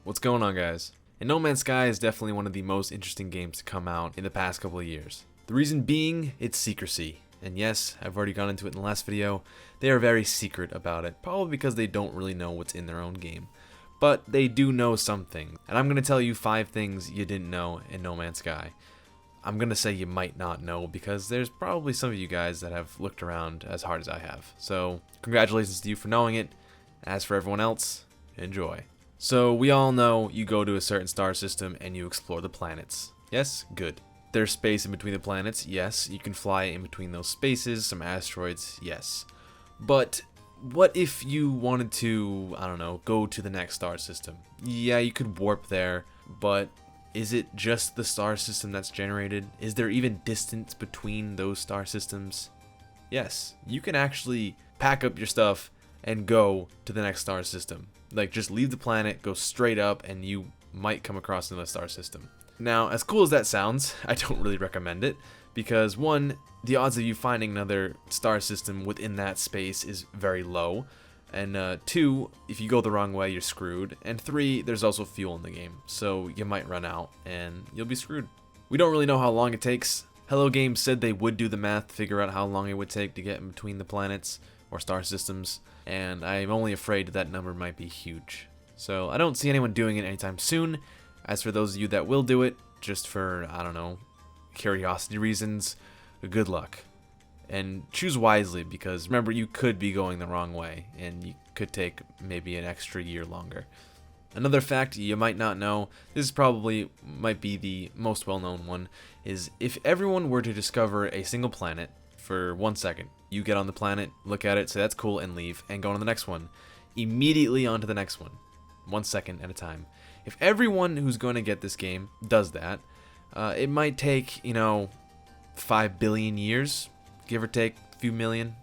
What's going on, guys? And No Man's Sky is definitely one of the most interesting games to come out in the past couple of years. The reason being, its secrecy. And yes, I've already gone into it in the last video. They are very secret about it, probably because they don't really know what's in their own game. But they do know something, and I'm going to tell you 5 things you didn't know in No Man's Sky. I'm going to say you might not know because there's probably some of you guys that have looked around as hard as I have. So, congratulations to you for knowing it. As for everyone else, enjoy. So, we all know you go to a certain star system and you explore the planets. Yes? Good. There's space in between the planets, yes. You can fly in between those spaces, some asteroids, yes. But what if you wanted to, I don't know, go to the next star system? Yeah, you could warp there, but is it just the star system that's generated? Is there even distance between those star systems? Yes, you can actually pack up your stuff and go to the next star system. Like, just leave the planet, go straight up, and you might come across another star system. Now, as cool as that sounds, I don't really recommend it, because 1, the odds of you finding another star system within that space is very low, and 2, if you go the wrong way, you're screwed, and 3, there's also fuel in the game, so you might run out, and you'll be screwed. We don't really know how long it takes. Hello Games said they would do the math to figure out how long it would take to get in between the planets, or star systems, and I'm only afraid that number might be huge. So I don't see anyone doing it anytime soon. As for those of you that will do it, just for, I don't know, curiosity reasons, good luck. And choose wisely, because remember, you could be going the wrong way, and you could take maybe an extra year longer. Another fact you might not know, this probably might be the most well-known one, is if everyone were to discover a single planet for 1 second, you get on the planet, look at it, say that's cool, and leave, and go on to the next one. Immediately on to the next one. 1 second at a time. If everyone who's going to get this game does that, it might take, 5 billion years, give or take a few million.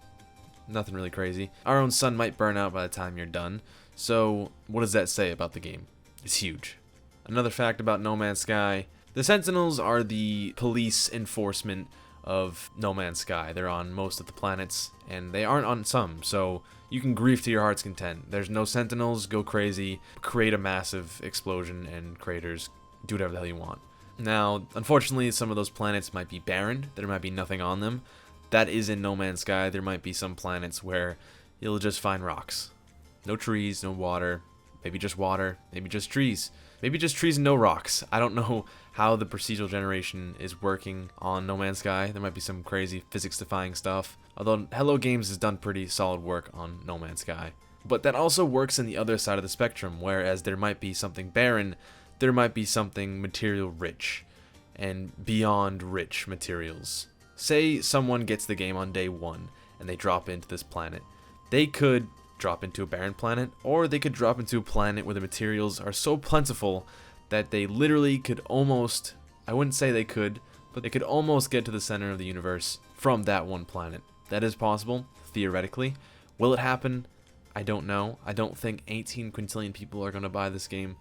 Nothing really crazy. Our own sun might burn out by the time you're done. So, what does that say about the game? It's huge. Another fact about No Man's Sky, the Sentinels are the police enforcement of No Man's Sky. They're on most of the planets, and they aren't on some, so you can grief to your heart's content. There's no Sentinels, go crazy, create a massive explosion and craters, do whatever the hell you want. Now, unfortunately, some of those planets might be barren, there might be nothing on them. That is in No Man's Sky. There might be some planets where you'll just find rocks. No trees, no water, maybe just water, maybe just trees. Maybe just trees and no rocks. I don't know how the procedural generation is working on No Man's Sky. There might be some crazy physics-defying stuff. Although Hello Games has done pretty solid work on No Man's Sky. But that also works in the other side of the spectrum, whereas there might be something barren, there might be something material rich, and beyond rich materials. Say someone gets the game on day 1, and they drop into this planet. They could drop into a barren planet, or they could drop into a planet where the materials are so plentiful that they literally could almost, I wouldn't say they could, but they could almost get to the center of the universe from that one planet. That is possible, theoretically. Will it happen? I don't know. I don't think 18 quintillion people are going to buy this game.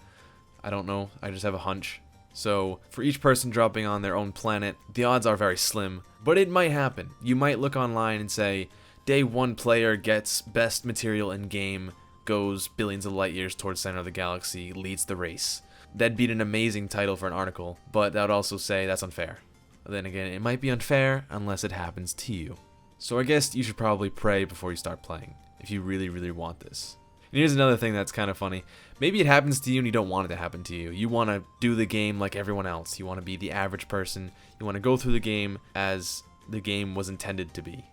I don't know. I just have a hunch. So, for each person dropping on their own planet, the odds are very slim, but it might happen. You might look online and say, Day 1 player gets best material in game, goes billions of light years towards center of the galaxy, leads the race. That'd be an amazing title for an article, but that would also say that's unfair. Then again, it might be unfair unless it happens to you. So I guess you should probably pray before you start playing, if you really, really want this. And here's another thing that's kind of funny. Maybe it happens to you and you don't want it to happen to you. You want to do the game like everyone else. You want to be the average person. You want to go through the game as the game was intended to be.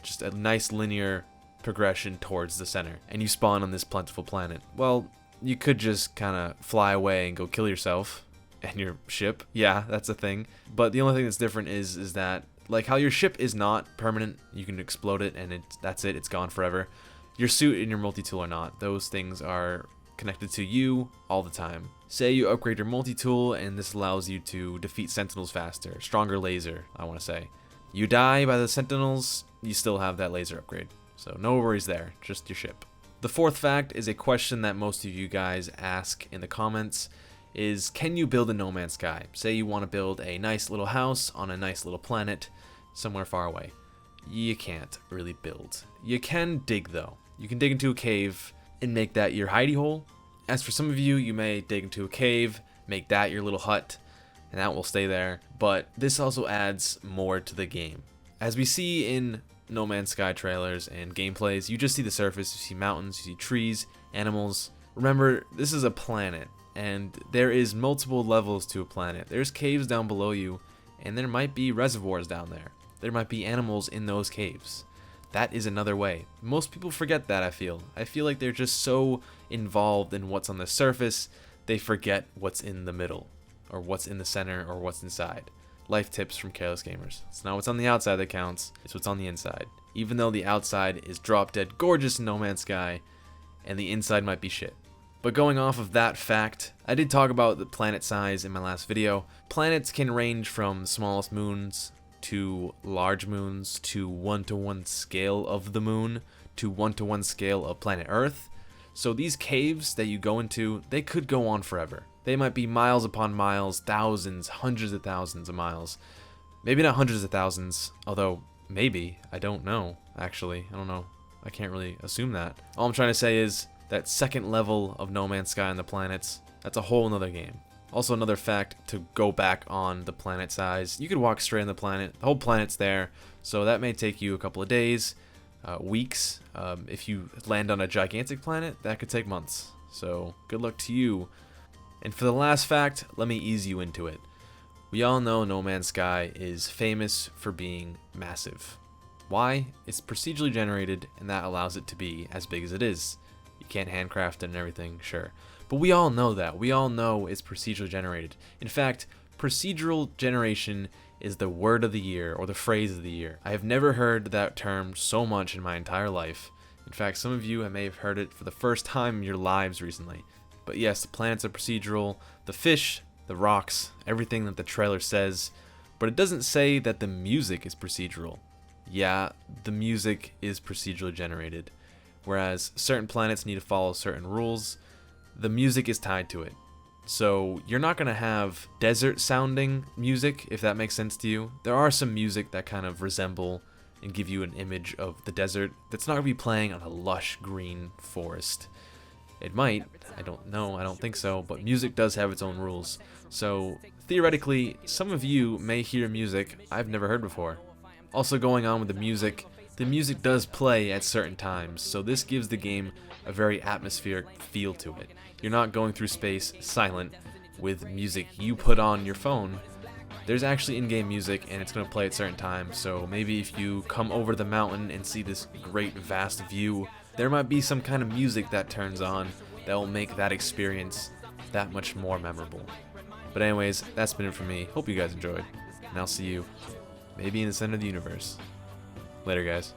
Just a nice linear progression towards the center, and you spawn on this plentiful planet. Well, you could just kind of fly away and go kill yourself and your ship. Yeah, that's a thing. But the only thing that's different is that, like how your ship is not permanent, you can explode it and that's it, it's gone forever. Your suit and your multi-tool are not. Those things are connected to you all the time. Say you upgrade your multi-tool and this allows you to defeat Sentinels faster. Stronger laser, I want to say. You die by the Sentinels, you still have that laser upgrade. So no worries there, just your ship. The 4th fact is a question that most of you guys ask in the comments, is can you build a No Man's Sky? Say you want to build a nice little house on a nice little planet somewhere far away. You can't really build. You can dig though. You can dig into a cave and make that your hidey hole, As for some of you, you may dig into a cave, make that your little hut, and that will stay there. But this also adds more to the game. As we see in No Man's Sky trailers and gameplays, you just see the surface, you see mountains, you see trees, animals. Remember, this is a planet, and there is multiple levels to a planet. There's caves down below you, and there might be reservoirs down there. There might be animals in those caves. That is another way. Most people forget that, I feel. I feel like they're just so involved in what's on the surface, they forget what's in the middle, or what's in the center, or what's inside. Life tips from Careless Gamers. It's not what's on the outside that counts, it's what's on the inside. Even though the outside is drop dead gorgeous in No Man's Sky, and the inside might be shit. But going off of that fact, I did talk about the planet size in my last video. Planets can range from the smallest moons to large moons to 1-to-1 scale of the moon to 1-to-1 scale of planet Earth. So these caves that you go into, they could go on forever. They might be miles upon miles, thousands, hundreds of thousands of miles. Maybe not hundreds of thousands, although maybe, I don't know, actually. I don't know. I can't really assume that. All I'm trying to say is that second level of No Man's Sky on the planets, that's a whole nother game. Also another fact to go back on the planet size, you could walk straight on the planet, the whole planet's there, so that may take you a couple of days, weeks. If you land on a gigantic planet, that could take months, so good luck to you. And for the last fact, let me ease you into it. We all know No Man's Sky is famous for being massive. Why? It's procedurally generated, and that allows it to be as big as it is. You can't handcraft it and everything, sure. But we all know that. We all know it's procedurally generated. In fact, procedural generation is the word of the year, or the phrase of the year. I have never heard that term so much in my entire life. In fact, some of you may have heard it for the first time in your lives recently. But yes, the planets are procedural, the fish, the rocks, everything that the trailer says. But it doesn't say that the music is procedural. Yeah, the music is procedurally generated. Whereas certain planets need to follow certain rules, the music is tied to it. So you're not going to have desert sounding music, if that makes sense to you. There are some music that kind of resemble and give you an image of the desert that's not going to be playing on a lush green forest. It might, I don't know, I don't think so, but music does have its own rules. So theoretically, some of you may hear music I've never heard before. Also going on with the music does play at certain times, so this gives the game a very atmospheric feel to it. You're not going through space silent with music you put on your phone. There's actually in-game music, and it's going to play at certain times, so maybe if you come over the mountain and see this great vast view, there might be some kind of music that turns on that will make that experience that much more memorable. But anyways, that's been it for me. Hope you guys enjoyed, and I'll see you maybe in the center of the universe. Later, guys.